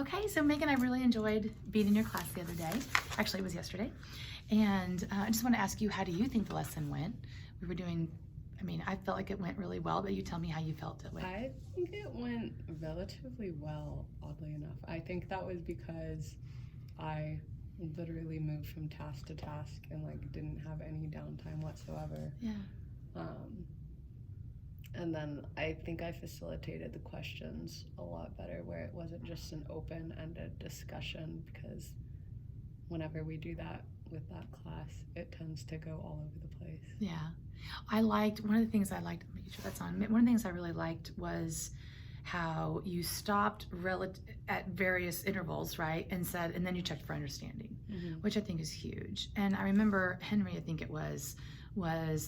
Okay, so Megan, I really enjoyed being in your class the other day. Actually, it was yesterday. And I just want to ask you, how do you think the lesson went? We were doing, I felt like it went really well, but you tell me how you felt it went. I think it went relatively well, oddly enough. I think that was because I literally moved from task to task and didn't have any downtime whatsoever. Yeah. And then I think I facilitated the questions a lot better, where it wasn't just an open-ended discussion, because whenever we do that with that class, it tends to go all over the place. Yeah. One of the things I liked, making sure that's on, one of the things I really liked was how you stopped at various intervals, right? And then you checked for understanding, which I think is huge. And I remember Henry, I think it was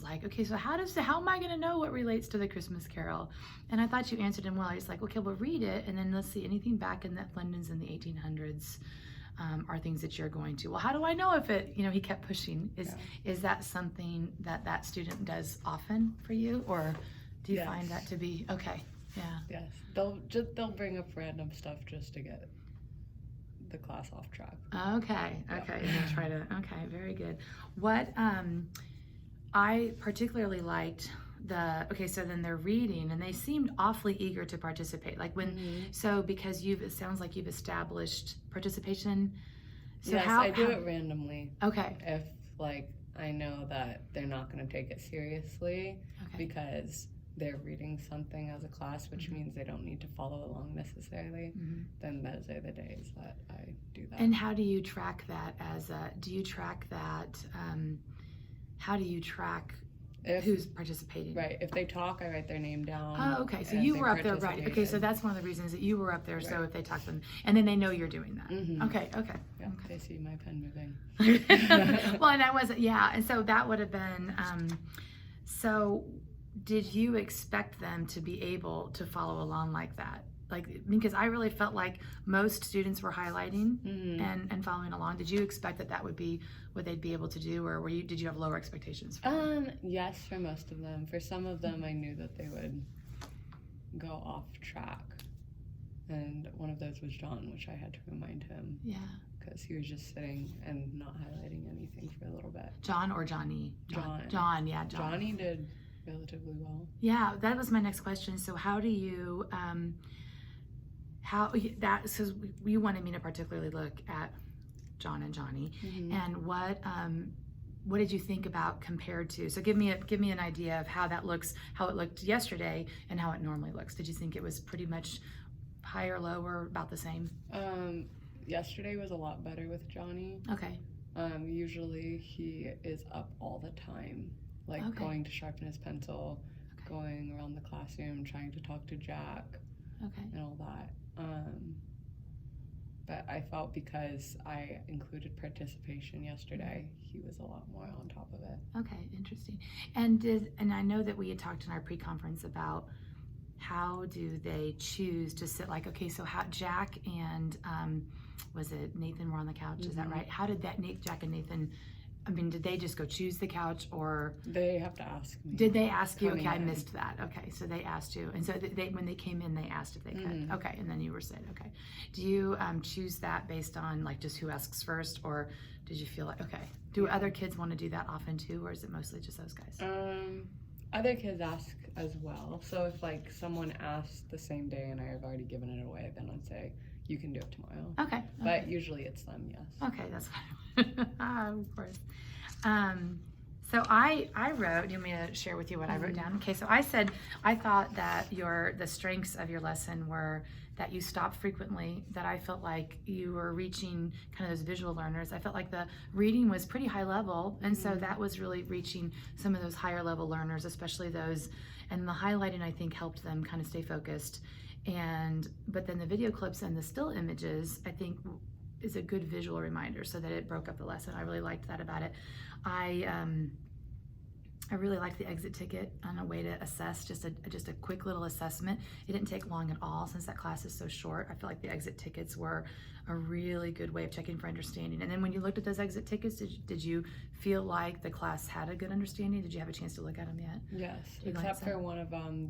like, okay, so how am I going to know what relates to the Christmas Carol? And I thought you answered him well. I was like, okay, well, read it, and then let's see, anything back in that London's in the 1800s are things that you're going to. Well, how do I know if it, he kept pushing. Is that something that student does often for you, or do you find that to be, okay, yeah. Yes, they'll bring up random stuff just to get the class off track. Okay, okay, very good. What, I particularly liked so then they're reading and they seemed awfully eager to participate. Because it sounds like you've established participation. So yes, I do it randomly. Okay. If I know that they're not going to take it seriously, because they're reading something as a class, which means they don't need to follow along necessarily, then those are the days that I do that. And how do you track that how do you track who's participating? Right. If they talk, I write their name down. Oh, okay. So you were up there, right? Okay. So that's one of the reasons that you were up there. Right. So if they talk to them, and then they know you're doing that. Okay. Yeah. Okay. They see my pen moving. Well, and I wasn't. Yeah. And so that would have been. So, did you expect them to be able to follow along like that? Because I really felt like most students were highlighting and following along. Did you expect that would be what they'd be able to do, or did you have lower expectations for them? Yes, for most of them. For some of them, I knew that they would go off track. And one of those was John, which I had to remind him. Yeah. Because he was just sitting and not highlighting anything for a little bit. John or Johnny? John, yeah, John. Johnny did relatively well. Yeah, that was my next question. So how do you... so you wanted me to particularly look at John and Johnny, and what did you think about compared to? So give me an idea of how that looks, how it looked yesterday, and how it normally looks. Did you think it was pretty much high or low or about the same? Yesterday was a lot better with Johnny. Okay. Usually he is up all the time, going to sharpen his pencil, going around the classroom, trying to talk to Jack, and all that. But I felt because I included participation yesterday, he was a lot more on top of it. Okay, interesting. And I know that we had talked in our pre-conference about how do they choose to sit, so how Jack and was it Nathan were on the couch, is that right? How did Jack and Nathan, did they just go choose the couch, or? They have to ask me. Did they ask you? Okay, I missed that. Okay, so they asked you. And so when they came in, they asked if they could. Okay, and then you were said, okay. Do you choose that based on just who asks first, or did you feel do other kids want to do that often too, or is it mostly just those guys? Other kids ask as well. So if someone asks the same day and I have already given it away, then I'd say, you can do it tomorrow. Okay. But usually it's them, yes. Okay, that's fine. Of course. So I wrote, do you want me to share with you what I wrote down? Okay, so I said, I thought that the strengths of your lesson were that you stopped frequently, that I felt like you were reaching kind of those visual learners. I felt like the reading was pretty high level, and so that was really reaching some of those higher level learners, especially those, and the highlighting I think helped them kind of stay focused. But then the video clips and the still images, I think, is a good visual reminder, so that it broke up the lesson. I really liked that about it. I really liked the exit ticket on a way to assess, just a quick little assessment. It didn't take long at all since that class is so short. I feel like the exit tickets were a really good way of checking for understanding. And then when you looked at those exit tickets, did you feel like the class had a good understanding? Did you have a chance to look at them yet? Yes, except for one of them,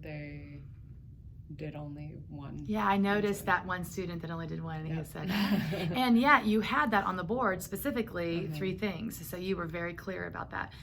did only one. Yeah, I noticed that one student that only did one, and he said, and yeah, you had that on the board specifically, 3 things. So you were very clear about that.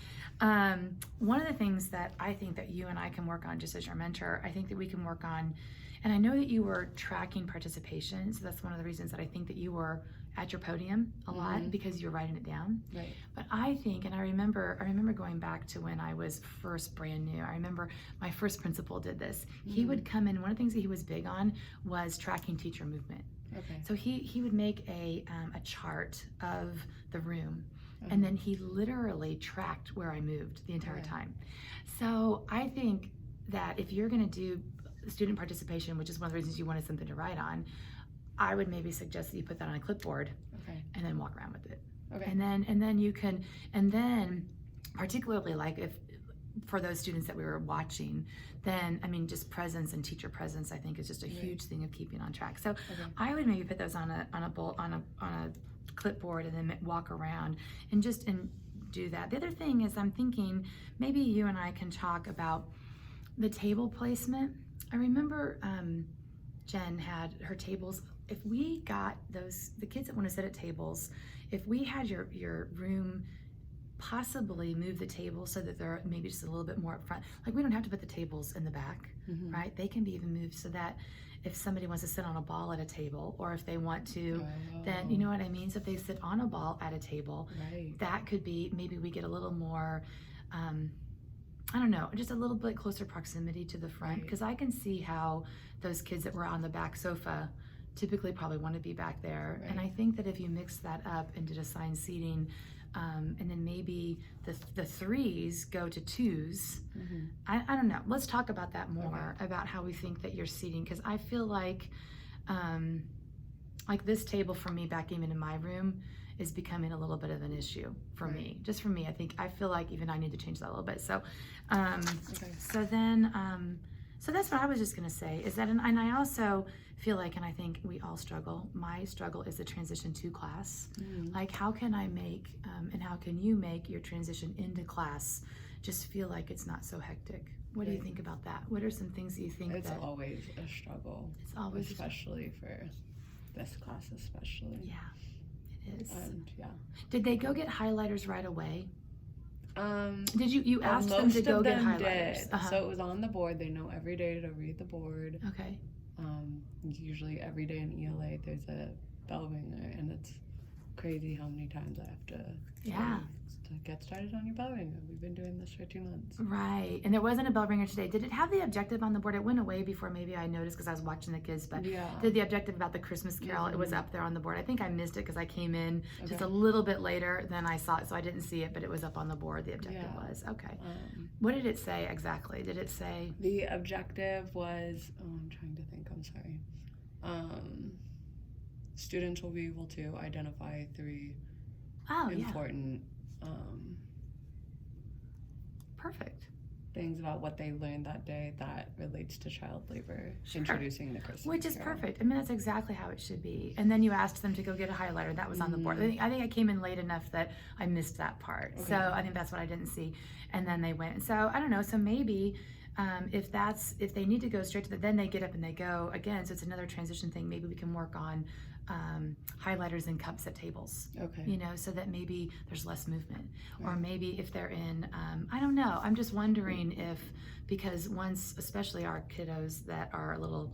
One of the things that I think that you and I can work on, just as your mentor, I think that we can work on, and I know that you were tracking participation, so that's one of the reasons that I think that you were at your podium a lot, because you were writing it down. Right. But I think, and I remember going back to when I was first brand new. I remember my first principal did this. He would come in. One of the things that he was big on was tracking teacher movement. Okay. So he would make a chart of the room, and then he literally tracked where I moved the entire time. So I think that if you're going to do student participation, which is one of the reasons you wanted something to write on, I would maybe suggest that you put that on a clipboard and then walk around with it. Okay. And then you can, and then particularly like if for those students that we were watching, then I mean just presence and teacher presence I think is just a huge thing of keeping on track. So I would maybe put those on a clipboard and then walk around and do that. The other thing is I'm thinking maybe you and I can talk about the table placement. I remember Jen had her tables. If we got the kids that want to sit at tables, if we had your room possibly move the table so that they're maybe just a little bit more up front. Like we don't have to put the tables in the back, right? They can be even moved so that if somebody wants to sit on a ball at a table, or if they want to, then you know what I mean? So if they sit on a ball at a table, that could be, maybe we get a little more, I don't know, just a little bit closer proximity to the front, because I can see how those kids that were on the back sofa typically probably want to be back there. And I think that if you mix that up and did assigned seating, and then maybe the threes go to twos. I don't know. Let's talk about that more, about how we think that you're seating, because I feel like this table for me back even in my room is becoming a little bit of an issue for me. Just for me, I feel like even I need to change that a little bit. So, so that's what I was just gonna say, is that, and I also feel like, and I think we all struggle, my struggle is the transition to class. Like how can I make, and how can you make your transition into class just feel like it's not so hectic? What do you think about that? What are some things that you think it's always a struggle? It's always, especially for this class, especially. Yeah, it is. And Did they go get highlighters right away? Did you asked them to go get highlighters? So it was on the board. They know every day to read the board. Okay. Usually every day in ELA there's a bell ringer, and it's crazy how many times I have to get started on your bell ringer. We've been doing this for 2 months. Right. And there wasn't a bell ringer today. Did it have the objective on the board? It went away before maybe I noticed because I was watching the kids, but did the objective about the Christmas Carol, it was up there on the board. I think I missed it because I came in just a little bit later than I saw it, so I didn't see it, but it was up on the board, the objective was. Okay. What did it say exactly? Did it say? The objective was, I'm trying to think, I'm sorry. Students will be able to identify 3 important perfect things about what they learned that day that relates to child labor, introducing the Christmas Which is Carol. perfect. I mean, that's exactly how it should be. And then you asked them to go get a highlighter. That was on the board. I think I came in late enough that I missed that part. So I think that's what I didn't see. And then they went. So I don't know. So maybe if they need to go straight to then they get up and they go again. So it's another transition thing. Maybe we can work on highlighters and cups at tables, you know, so that maybe there's less movement. Or maybe if they're in, I don't know, I'm just wondering if, because once, especially our kiddos that are a little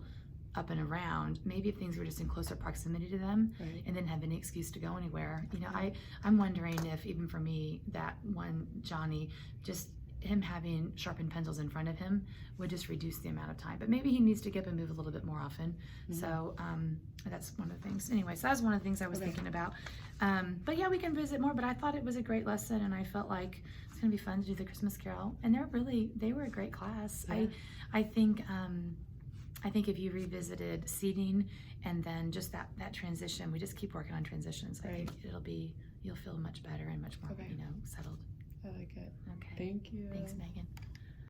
up and around, maybe if things were just in closer proximity to them and didn't have any excuse to go anywhere, you know, I'm wondering if even for me, that one Johnny, just him having sharpened pencils in front of him would just reduce the amount of time. But maybe he needs to get up and move a little bit more often. So that's one of the things. Anyway, so that was one of the things I was thinking about. But yeah, we can visit more, but I thought it was a great lesson, and I felt like it's gonna be fun to do the Christmas Carol. And they were a great class. I think if you revisited seating and then just that transition, we just keep working on transitions. I think you'll feel much better and much more, you know, settled. I like it. Okay. Thank you. Thanks, Megan.